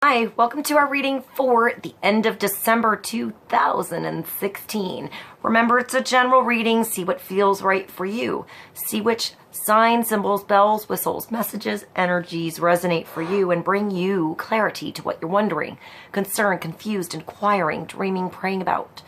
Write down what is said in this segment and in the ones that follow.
Hi, welcome to our reading for the end of December 2016. Remember, it's a general reading. See what feels right for you. See which signs, symbols, bells, whistles, messages, energies resonate for you and bring you clarity to what you're wondering, concerned, confused, inquiring, dreaming, praying about.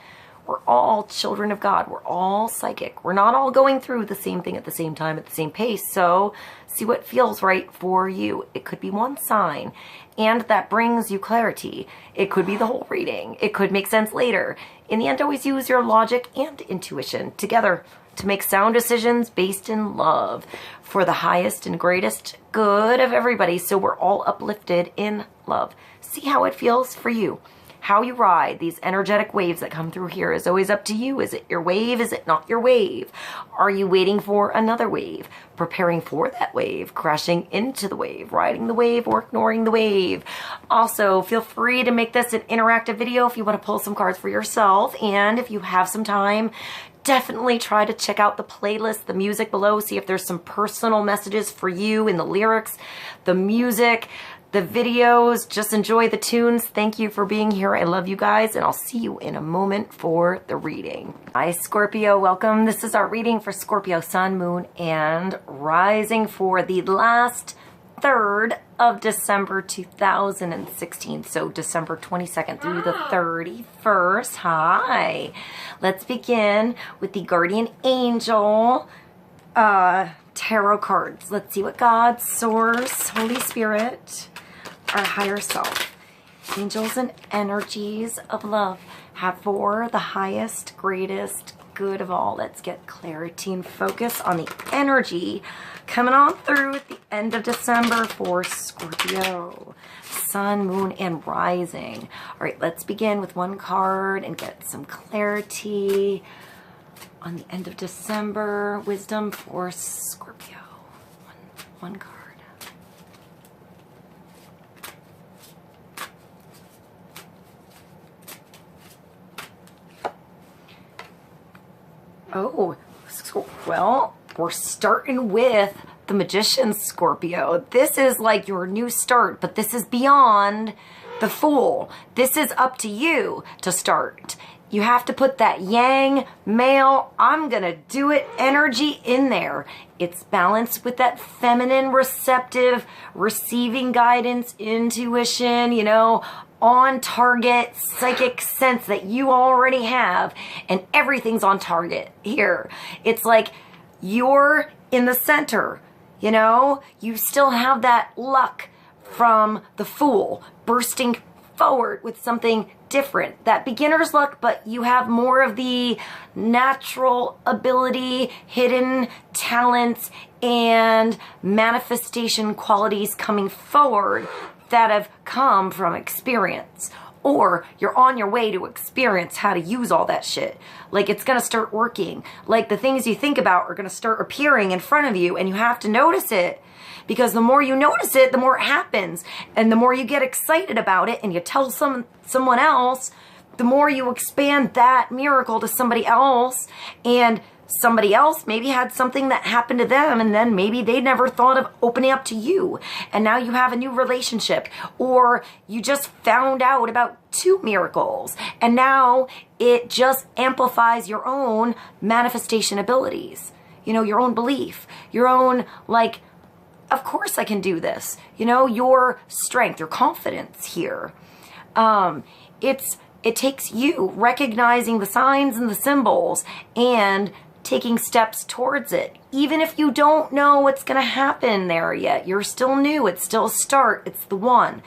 We're all children of God. We're all psychic. We're not all going through the same thing at the same time, at the same pace. So see what feels right for you. It could be one sign, and that brings you clarity. It could be the whole reading. It could make sense later. In the end, always use your logic and intuition together to make sound decisions based in love for the highest and greatest good of everybody. So we're all uplifted in love. See how it feels for you. How you ride these energetic waves that come through here is always up to you. Is it your wave? Is it not your wave? Are you waiting for another wave? Preparing for that wave? Crashing into the wave? Riding the wave or ignoring the wave? Also, feel free to make this an interactive video if you want to pull some cards for yourself. And if you have some time, definitely try to check out the playlist, the music below. See if there's some personal messages for you in the lyrics, the music, the videos. Just enjoy the tunes. Thank you for being here. I love you guys, and I'll see you in a moment for the reading. Hi, Scorpio. Welcome. This is our reading for Scorpio, Sun, Moon, and Rising for the last third of December 2016. So December 22nd through the 31st. Hi. Let's begin with the Guardian Angel tarot cards. Let's see what God, Source, Holy Spirit, our higher self, angels and energies of love have for the highest, greatest good of all. Let's get clarity and focus on the energy coming on through at the end of December for Scorpio, Sun, Moon, and Rising. All right, let's begin with one card and get some clarity on the end of December. Wisdom for Scorpio. One card. Oh, well, we're starting with the Magician, Scorpio. This is like your new start, but this is beyond the Fool. This is up to you to start. You have to put that yang, male, I'm gonna do it energy in there. It's balanced with that feminine, receptive, receiving guidance, intuition, you know, on target, psychic sense that you already have, and everything's on target here. It's like you're in the center, you know? You still have that luck from the Fool bursting forward with something different, that beginner's luck, but you have more of the natural ability, hidden talents, and manifestation qualities coming forward that have come from experience. Or you're on your way to experience how to use all that shit. Like, it's gonna start working. Like, the things you think about are gonna start appearing in front of you, and you have to notice it. Because the more you notice it, the more it happens. And the more you get excited about it and you tell someone else, the more you expand that miracle to somebody else. And somebody else maybe had something that happened to them, and then maybe they never thought of opening up to you. And now you have a new relationship. Or you just found out about 2 miracles. And now it just amplifies your own manifestation abilities. You know, your own belief. Your own, like, of course I can do this. You know, your strength, your confidence here. It takes you recognizing the signs and the symbols and taking steps towards it. Even if you don't know what's going to happen there yet, you're still new. It's still a start. It's the one.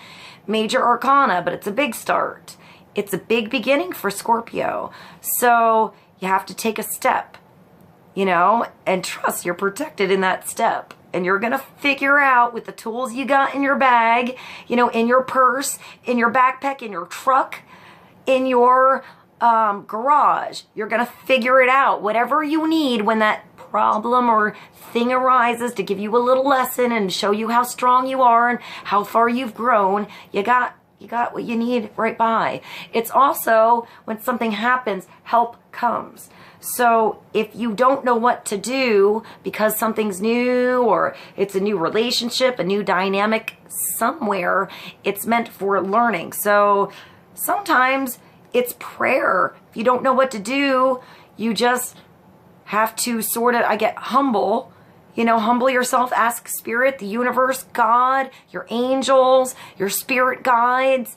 Major arcana, but it's a big start. It's a big beginning for Scorpio. So you have to take a step, you know, and trust you're protected in that step. And you're going to figure out with the tools you got in your bag, you know, in your purse, in your backpack, in your truck, in your garage. You're going to figure it out. Whatever you need when that problem or thing arises to give you a little lesson and show you how strong you are and how far you've grown, you got you got what you need right by. It's also when something happens, help comes. So if you don't know what to do because something's new or it's a new relationship, a new dynamic somewhere, it's meant for learning. So sometimes it's prayer. If you don't know what to do, you just have to sort of, I get humble. You know, humble yourself, ask spirit, the universe, God, your angels, your spirit guides,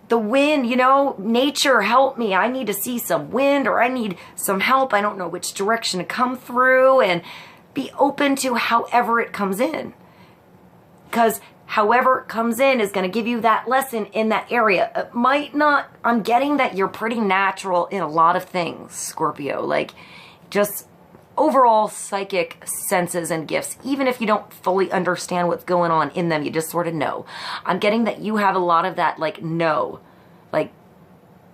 the wind, you know, nature, help me. I need to see some wind or I need some help. I don't know which direction to come through, and be open to however it comes in. Because however it comes in is going to give you that lesson in that area. It might not, I'm getting that you're pretty natural in a lot of things, Scorpio. Like, just overall psychic senses and gifts, even if you don't fully understand what's going on in them, you just sort of know. I'm getting that you have a lot of that, like, know. Like,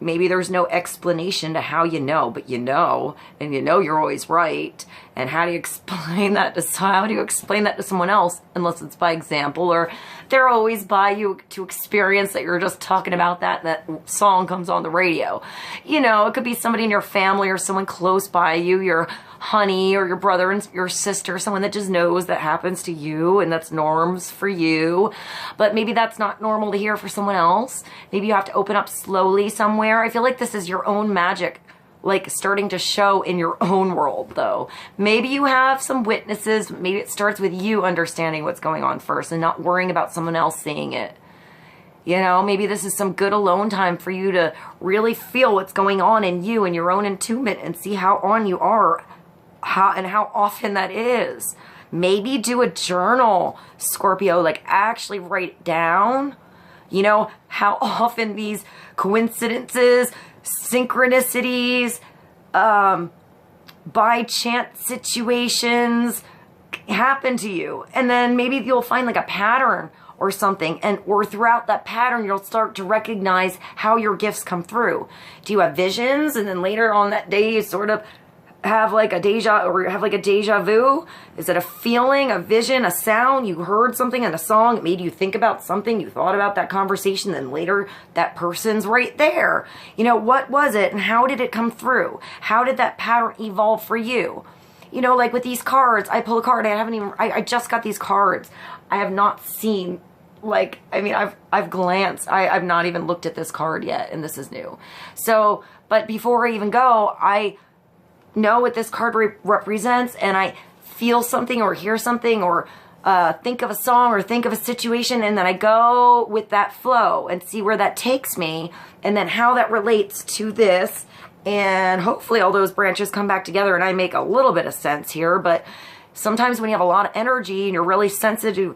maybe there's no explanation to how you know, but you know, and you know you're always right. And how do you explain that to someone else, unless it's by example, or they're always by you to experience that you're just talking about that song comes on the radio. You know, it could be somebody in your family or someone close by you, your honey or your brother and your sister, someone that just knows that happens to you and that's norms for you. But maybe that's not normal to hear for someone else. Maybe you have to open up slowly somewhere. I feel like this is your own magic, like, starting to show in your own world, though. Maybe you have some witnesses. Maybe it starts with you understanding what's going on first and not worrying about someone else seeing it. You know, maybe this is some good alone time for you to really feel what's going on in you and your own attunement and see how on you are, how often that is. Maybe do a journal, Scorpio, like actually write it down. You know, how often these coincidences, synchronicities, by chance situations happen to you. And then maybe you'll find like a pattern or something, or throughout that pattern you'll start to recognize how your gifts come through. Do you have visions, and then later on that day you sort of have like a deja vu? Is it a feeling, a vision, a sound? You heard something in a song, it made you think about something, you thought about that conversation, then later that person's right there. You know, what was it and how did it come through? How did that pattern evolve for you? You know, like with these cards, I pull a card, I just got these cards. I have not seen, like, I mean, I've glanced, I've not even looked at this card yet, and this is new. So, but before I even go, I know what this card represents, and I feel something or hear something or think of a song or think of a situation, and then I go with that flow and see where that takes me, and then how that relates to this, and hopefully all those branches come back together and I make a little bit of sense here. But sometimes when you have a lot of energy and you're really sensitive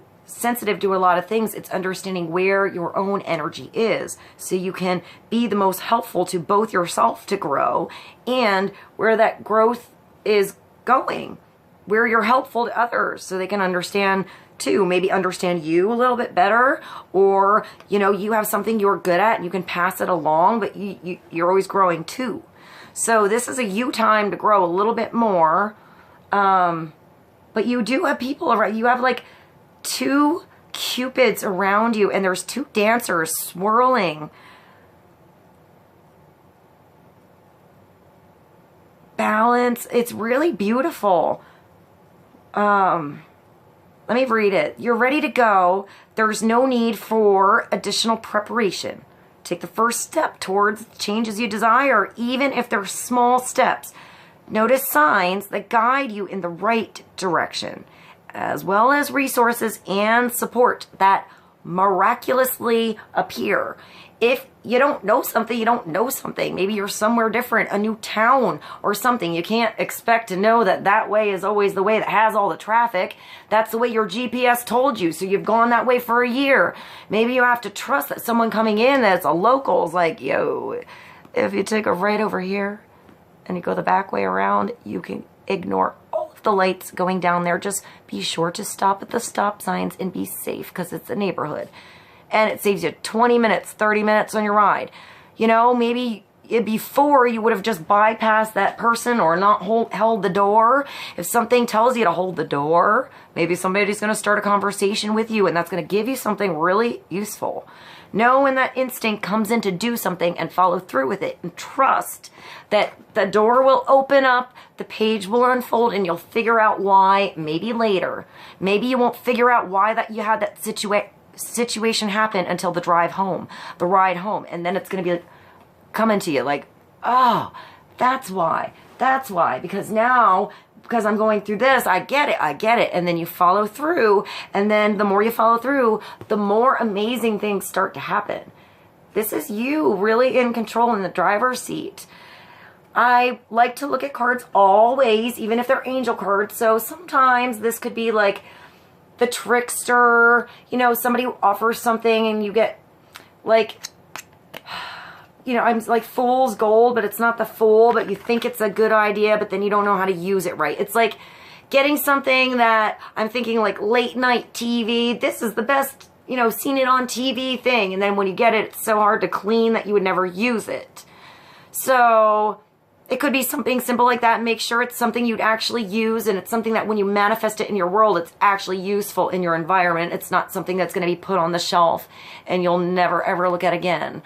to a lot of things, it's understanding where your own energy is so you can be the most helpful to both yourself to grow and where that growth is going, where you're helpful to others so they can understand too, maybe understand you a little bit better, or, you know, you have something you're good at and you can pass it along, but you're always growing too. So this is a you time to grow a little bit more. But you do have people around. You have like 2 cupids around you, and there's 2 dancers swirling. Balance. It's really beautiful. Let me read it. You're ready to go. There's no need for additional preparation. Take the first step towards the changes you desire, even if they're small steps. Notice signs that guide you in the right direction, as well as resources and support that miraculously appear. If you don't know something, you don't know something. Maybe you're somewhere different, a new town or something. You can't expect to know that that way is always the way that has all the traffic. That's the way your GPS told you, so you've gone that way for a year. Maybe you have to trust that someone coming in that's a local is like, yo, if you take a right over here and you go the back way around, you can ignore all of the lights going down there. Just be sure to stop at the stop signs and be safe, because it's a neighborhood. And it saves you 20 minutes, 30 minutes on your ride. You know, maybe before you would have just bypassed that person or not held the door. If something tells you to hold the door, maybe somebody's going to start a conversation with you, and that's going to give you something really useful. Know when that instinct comes in to do something and follow through with it, and trust that the door will open up, the page will unfold, and you'll figure out why maybe later. Maybe you won't figure out why that you had that situation happen until the drive home, the ride home. And then it's going to be like, coming to you like, oh, that's why. That's why. Because now, because I'm going through this, I get it. And then you follow through. And then the more you follow through, the more amazing things start to happen. This is you really in control in the driver's seat. I like to look at cards always, even if they're angel cards. So sometimes this could be like the trickster, you know, somebody who offers something and you get like, you know, I'm like fool's gold, but it's not the fool, but you think it's a good idea, but then you don't know how to use it right. It's like getting something that I'm thinking like late night TV. This is the best, you know, seen it on TV thing. And then when you get it, it's so hard to clean that you would never use it. So it could be something simple like that. Make sure it's something you'd actually use, and it's something that when you manifest it in your world, it's actually useful in your environment. It's not something that's going to be put on the shelf and you'll never ever look at again.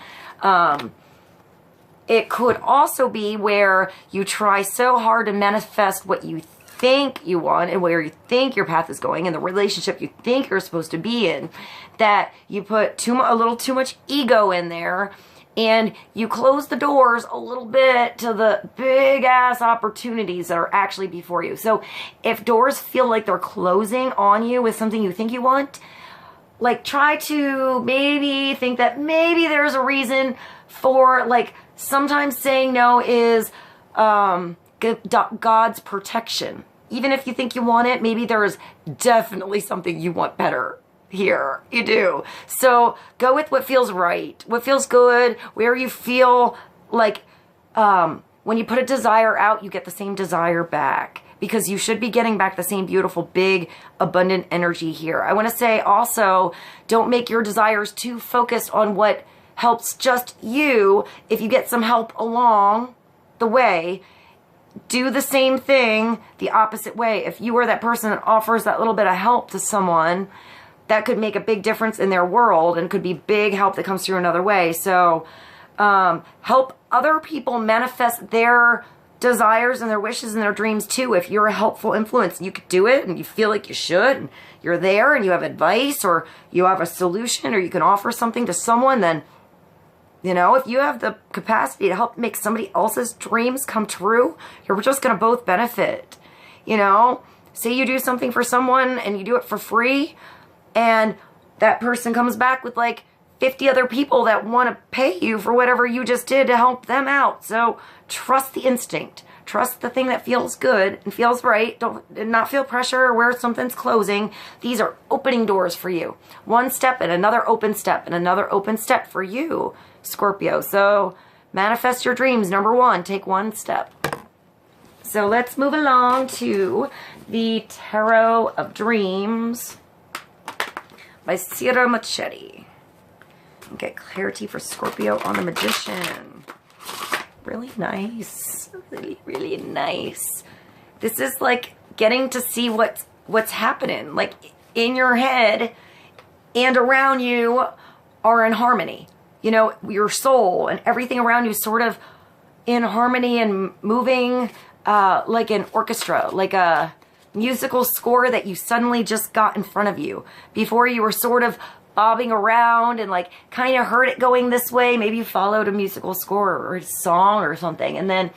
It could also be where you try so hard to manifest what you think you want and where you think your path is going and the relationship you think you're supposed to be in, that you put a little too much ego in there, and you close the doors a little bit to the big ass opportunities that are actually before you. So if doors feel like they're closing on you with something you think you want, like try to maybe think that maybe there's a reason for, like, sometimes saying no is God's protection. Even if you think you want it, maybe there is definitely something you want better here. You do. So go with what feels right, what feels good, where you feel like when you put a desire out, you get the same desire back. Because you should be getting back the same beautiful, big, abundant energy here. I want to say also, don't make your desires too focused on what helps just you. If you get some help along the way, do the same thing the opposite way. If you are that person that offers that little bit of help to someone, that could make a big difference in their world and could be big help that comes through another way. So help other people manifest their desires and their wishes and their dreams too. If you're a helpful influence, you could do it and you feel like you should, and you're there and you have advice or you have a solution or you can offer something to someone, then, you know, if you have the capacity to help make somebody else's dreams come true, you're just going to both benefit. You know, say you do something for someone and you do it for free, and that person comes back with like 50 other people that want to pay you for whatever you just did to help them out. So trust the instinct. Trust the thing that feels good and feels right. Don't not feel pressure where something's closing. These are opening doors for you. One step and another open step and another open step for you, Scorpio. So manifest your dreams. Number one, take one step. So let's move along to the Tarot of Dreams by Sierra Machete. Get clarity for Scorpio on the Magician. Really nice. Really, really nice. This is like getting to see what's happening. Like in your head and around you are in harmony. You know, your soul and everything around you is sort of in harmony and moving like an orchestra, like a musical score that you suddenly just got in front of you. Before you were sort of bobbing around and like kind of heard it going this way. Maybe you followed a musical score or a song or something. And then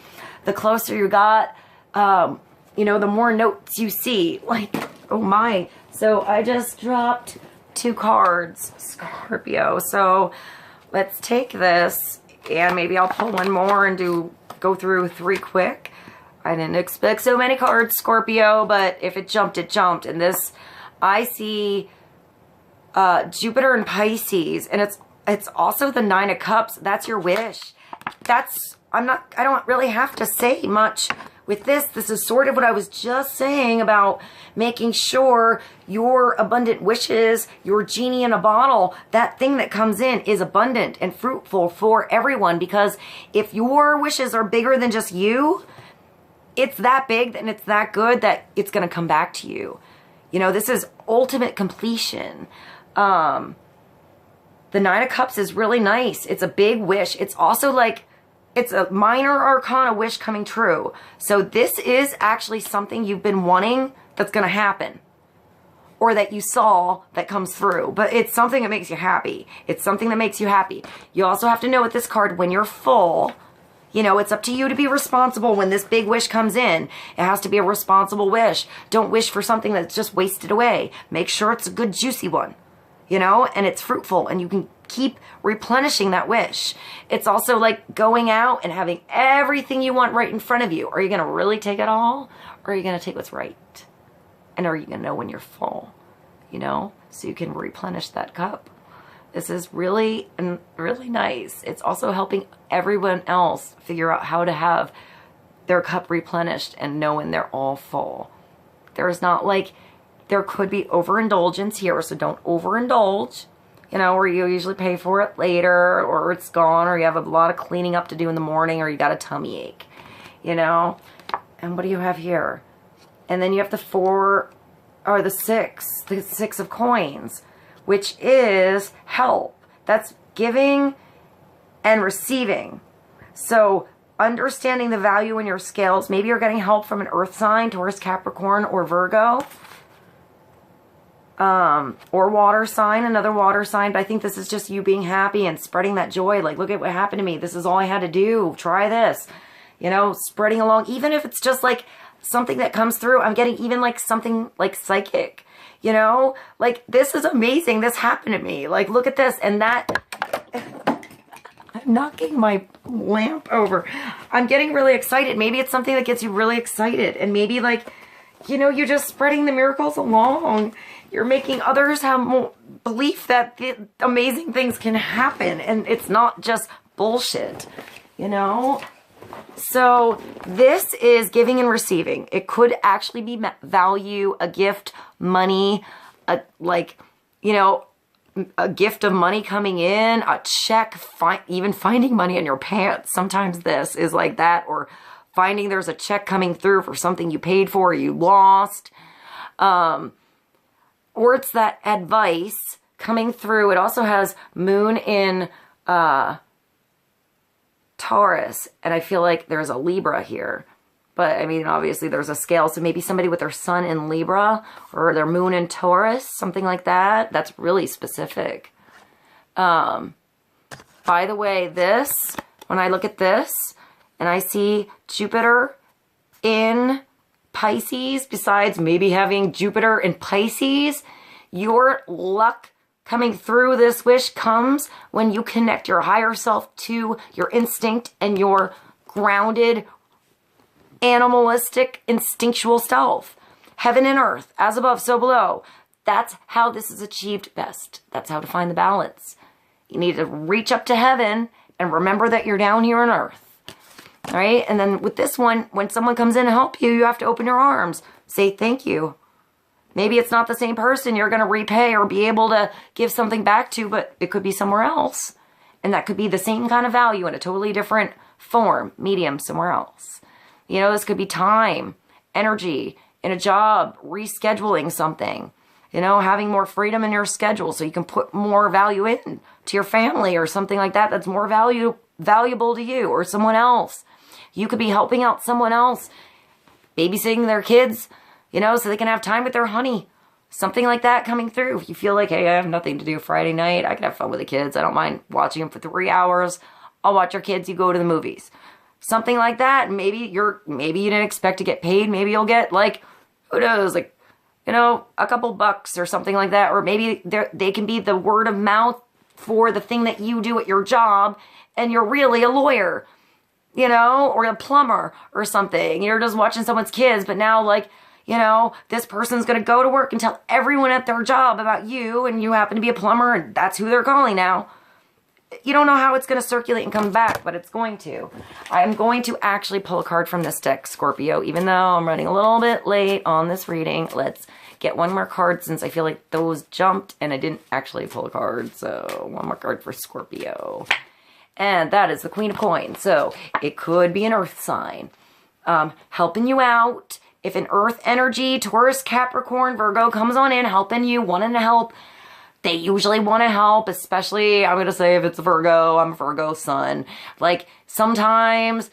the closer you got, you know, the more notes you see. Like, oh my. So I just dropped 2 cards, Scorpio. So let's take this and maybe I'll pull one more and go through 3 quick. I didn't expect so many cards, Scorpio, but if it jumped, it jumped. And this, I see Jupiter and Pisces, and it's also the 9 of Cups. That's your wish. I don't really have to say much with this. This is sort of what I was just saying about making sure your abundant wishes, your genie in a bottle, that thing that comes in is abundant and fruitful for everyone. Because if your wishes are bigger than just you, it's that big and it's that good that it's going to come back to you. You know, this is ultimate completion. The Nine of Cups is really nice. It's a big wish. It's also like, it's a minor arcana wish coming true. So this is actually something you've been wanting that's going to happen. Or that you saw that comes through. But it's something that makes you happy. It's something that makes you happy. You also have to know with this card, when you're full, you know, it's up to you to be responsible when this big wish comes in. It has to be a responsible wish. Don't wish for something that's just wasted away. Make sure it's a good, juicy one, you know, and it's fruitful, and you can keep replenishing that wish. It's also like going out and having everything you want right in front of you. Are you going to really take it all? Or are you going to take what's right? And are you going to know when you're full, you know, so you can replenish that cup? This is really, really nice. It's also helping everyone else figure out how to have their cup replenished and know when they're all full. There's not like, there could be overindulgence here, so don't overindulge, you know, or you usually pay for it later, or it's gone, or you have a lot of cleaning up to do in the morning, or you got a tummy ache, you know. And what do you have here? And then you have the the six of coins, which is help. That's giving and receiving. So understanding the value in your scales. Maybe you're getting help from an earth sign, Taurus, Capricorn, or Virgo. Or water sign, another water sign. But I think this is just you being happy and spreading that joy. Like, look at what happened to me. This is all I had to do. Try this. You know, spreading along. Even if it's just like something that comes through. I'm getting even like something like psychic. You know, like, this is amazing. This happened to me. Like, look at this. And that, I'm knocking my lamp over. I'm getting really excited. Maybe it's something that gets you really excited. And maybe, like, you know, you're just spreading the miracles along. You're making others have more belief that the amazing things can happen. And it's not just bullshit, you know? So this is giving and receiving. It could actually be value, a gift, money, like, you know, a gift of money coming in, a check, even finding money in your pants. Sometimes this is like that, or finding there's a check coming through for something you paid for or you lost. Or it's that advice coming through. It also has moon in Taurus, and I feel like there's a Libra here. But I mean, obviously there's a scale, so maybe somebody with their sun in Libra or their moon in Taurus, something like that. That's really specific. By the way, this, when I look at this and I see Jupiter in Pisces, besides maybe having Jupiter in Pisces, your luck coming through this wish comes when you connect your higher self to your instinct and your grounded, animalistic, instinctual self. Heaven and earth, as above, so below. That's how this is achieved best. That's how to find the balance. You need to reach up to heaven and remember that you're down here on earth. All right? And then with this one, when someone comes in to help you, you have to open your arms. Say thank you. Maybe it's not the same person you're going to repay or be able to give something back to, but it could be somewhere else. And that could be the same kind of value in a totally different form, medium, somewhere else. You know, this could be time, energy, in a job, rescheduling something. You know, having more freedom in your schedule so you can put more value in to your family or something like that that's more valuable to you or someone else. You could be helping out someone else, babysitting their kids, you know, so they can have time with their honey. Something like that coming through. If you feel like, hey, I have nothing to do Friday night, I can have fun with the kids. I don't mind watching them for 3 hours. I'll watch your kids. You go to the movies. Something like that. Maybe you didn't expect to get paid. Maybe you'll get, like, who knows, like, you know, a couple bucks or something like that. Or maybe they can be the word of mouth for the thing that you do at your job, and you're really a lawyer, you know, or a plumber or something. You're just watching someone's kids, but now, like, you know, this person's going to go to work and tell everyone at their job about you, and you happen to be a plumber, and that's who they're calling now. You don't know how it's going to circulate and come back, but it's going to. I'm going to actually pull a card from this deck, Scorpio, even though I'm running a little bit late on this reading. Let's get one more card since I feel like those jumped and I didn't actually pull a card. So one more card for Scorpio. And that is the Queen of Coins. So it could be an earth sign. Helping you out. If an earth energy, Taurus, Capricorn, Virgo comes on in, helping you, wanting to help, They usually want to help, especially, I'm going to say if it's a Virgo, I'm a Virgo sun. Like, sometimes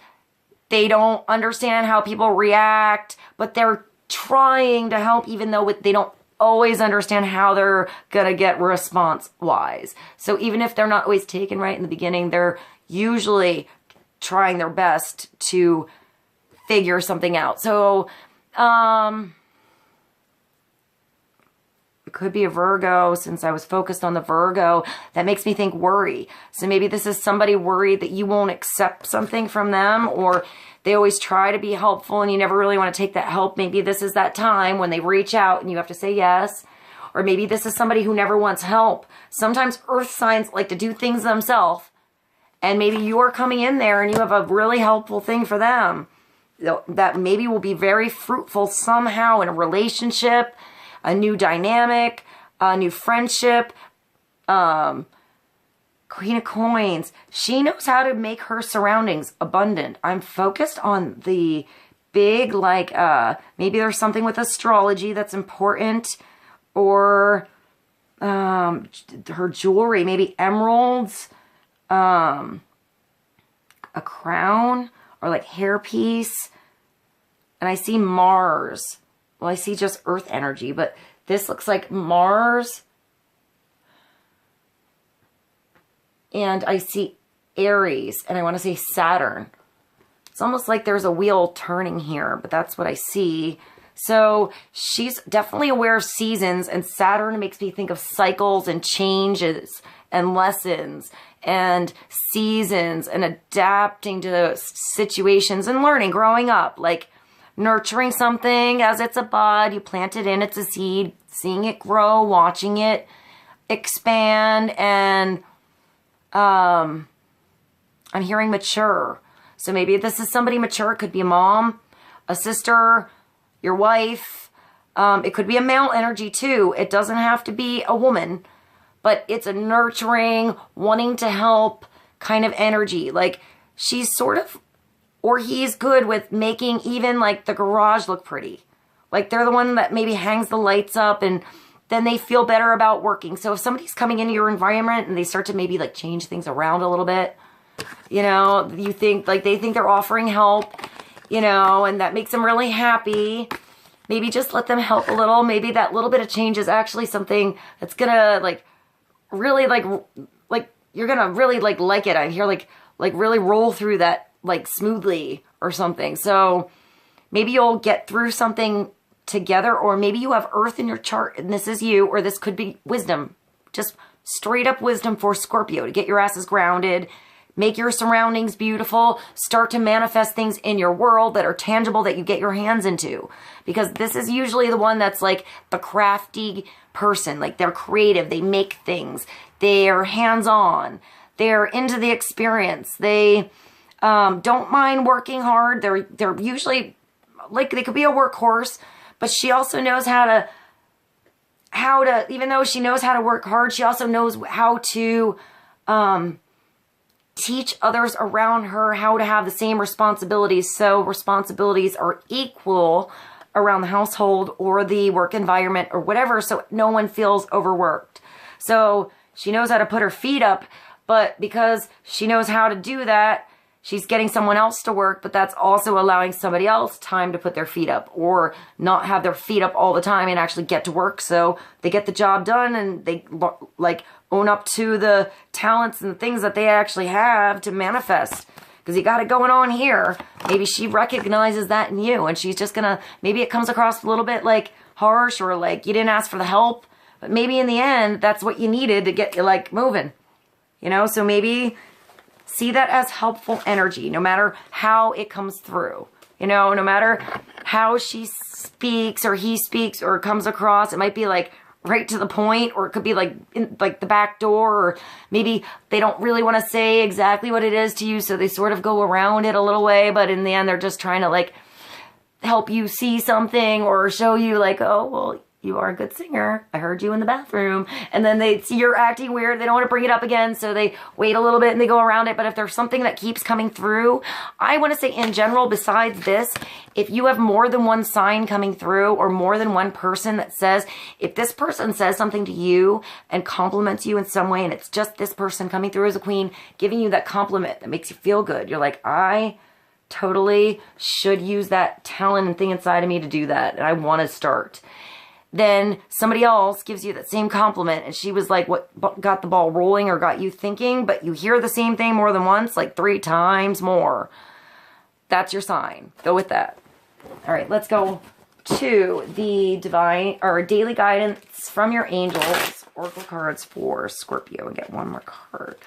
they don't understand how people react, but they're trying to help even though they don't always understand how they're going to get response-wise. So even if they're not always taken right in the beginning, they're usually trying their best to figure something out. So, it could be a Virgo, since I was focused on the Virgo. That makes me think worry. So maybe this is somebody worried that you won't accept something from them, or they always try to be helpful and you never really want to take that help. Maybe this is that time when they reach out and you have to say yes. Or maybe this is somebody who never wants help. Sometimes earth signs like to do things themselves, and maybe you're coming in there and you have a really helpful thing for them that maybe will be very fruitful somehow in a relationship, a new dynamic, a new friendship. Queen of Coins. She knows how to make her surroundings abundant. I'm focused on the big, like, maybe there's something with astrology that's important, or her jewelry, maybe emeralds, a crown, or like hairpiece. And I see Mars. Well, I see just earth energy, but this looks like Mars. And I see Aries, and I want to say Saturn. It's almost like there's a wheel turning here, but that's what I see. So she's definitely aware of seasons, and Saturn makes me think of cycles and changes and lessons and seasons and adapting to situations and learning, growing up, like nurturing something as it's a bud, you plant it in, it's a seed, seeing it grow, watching it expand, and I'm hearing mature. So maybe this is somebody mature. It could be a mom, a sister, your wife. It could be a male energy too. It doesn't have to be a woman, but it's a nurturing, wanting to help kind of energy. Like she's sort of, or he's good with making even like the garage look pretty. Like they're the one that maybe hangs the lights up, and then they feel better about working. So if somebody's coming into your environment and they start to maybe like change things around a little bit, you know, you think like they think they're offering help, you know, and that makes them really happy. Maybe just let them help a little. Maybe that little bit of change is actually something that's gonna like really like you're gonna really like it. I hear like really roll through that like smoothly or something. So maybe you'll get through something together, or maybe you have earth in your chart and this is you, or this could be wisdom, just straight up wisdom for Scorpio to get your asses grounded, make your surroundings beautiful, start to manifest things in your world that are tangible that you get your hands into, because this is usually the one that's like the crafty person, like they're creative, they make things, they're hands-on, they're into the experience, they don't mind working hard, they're usually like, they could be a workhorse, but she also knows how to, even though she knows how to work hard, she also knows how to teach others around her how to have the same responsibilities. So responsibilities are equal around the household or the work environment or whatever, so no one feels overworked. So she knows how to put her feet up, but because she knows how to do that, she's getting someone else to work, but that's also allowing somebody else time to put their feet up, or not have their feet up all the time and actually get to work. So they get the job done and they like own up to the talents and the things that they actually have to manifest. Because you got it going on here. Maybe she recognizes that in you, and she's just gonna, maybe it comes across a little bit like harsh, or like you didn't ask for the help, but maybe in the end, that's what you needed to get you like moving, you know? So maybe see that as helpful energy, no matter how it comes through. You know, no matter how she speaks or he speaks or comes across, it might be like right to the point, or it could be like in like the back door, or maybe they don't really want to say exactly what it is to you, so they sort of go around it a little way, but in the end they're just trying to like help you see something or show you like, oh, well, you are a good singer. I heard you in the bathroom. And then they see you're acting weird. They don't want to bring it up again. So they wait a little bit and they go around it. But if there's something that keeps coming through, I want to say in general, besides this, if you have more than one sign coming through or more than one person that says, if this person says something to you and compliments you in some way, and it's just this person coming through as a queen, giving you that compliment that makes you feel good. You're like, I totally should use that talent and thing inside of me to do that. And I want to start. Then somebody else gives you that same compliment and she was like what got the ball rolling or got you thinking, but you hear the same thing more than once, like 3 times more. That's your sign. Go with that. All right, let's go to the divine or daily guidance from your angels, oracle cards for Scorpio, and get one more card.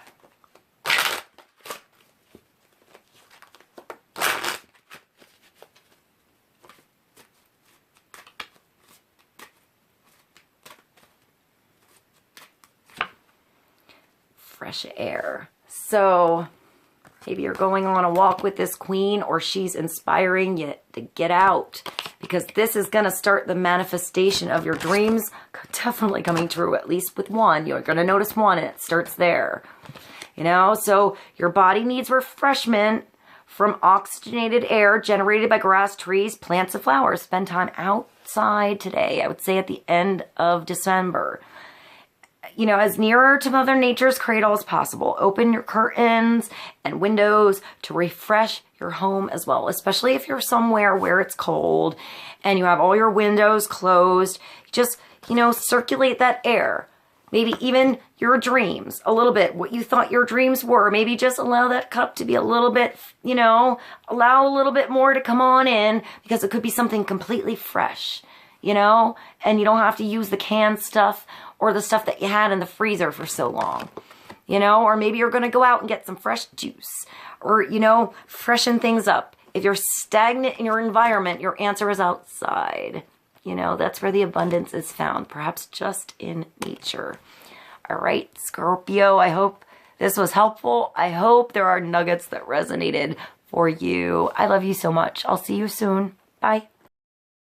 Fresh air. So maybe you're going on a walk with this queen, or she's inspiring you to get out, because this is going to start the manifestation of your dreams definitely coming true, at least with one. You're going to notice one and it starts there. You know, so your body needs refreshment from oxygenated air generated by grass, trees, plants, and flowers. Spend time outside today. I would say at the end of December. You know, as nearer to Mother Nature's cradle as possible. Open your curtains and windows to refresh your home as well, especially if you're somewhere where it's cold and you have all your windows closed. Just, you know, circulate that air. Maybe even your dreams a little bit, what you thought your dreams were. Maybe just allow that cup to be a little bit, you know, allow a little bit more to come on in, because it could be something completely fresh, you know, and you don't have to use the canned stuff or the stuff that you had in the freezer for so long, you know, or maybe you're going to go out and get some fresh juice or, you know, freshen things up. If you're stagnant in your environment, your answer is outside. You know, that's where the abundance is found, perhaps just in nature. All right, Scorpio, I hope this was helpful. I hope there are nuggets that resonated for you. I love you so much. I'll see you soon. Bye.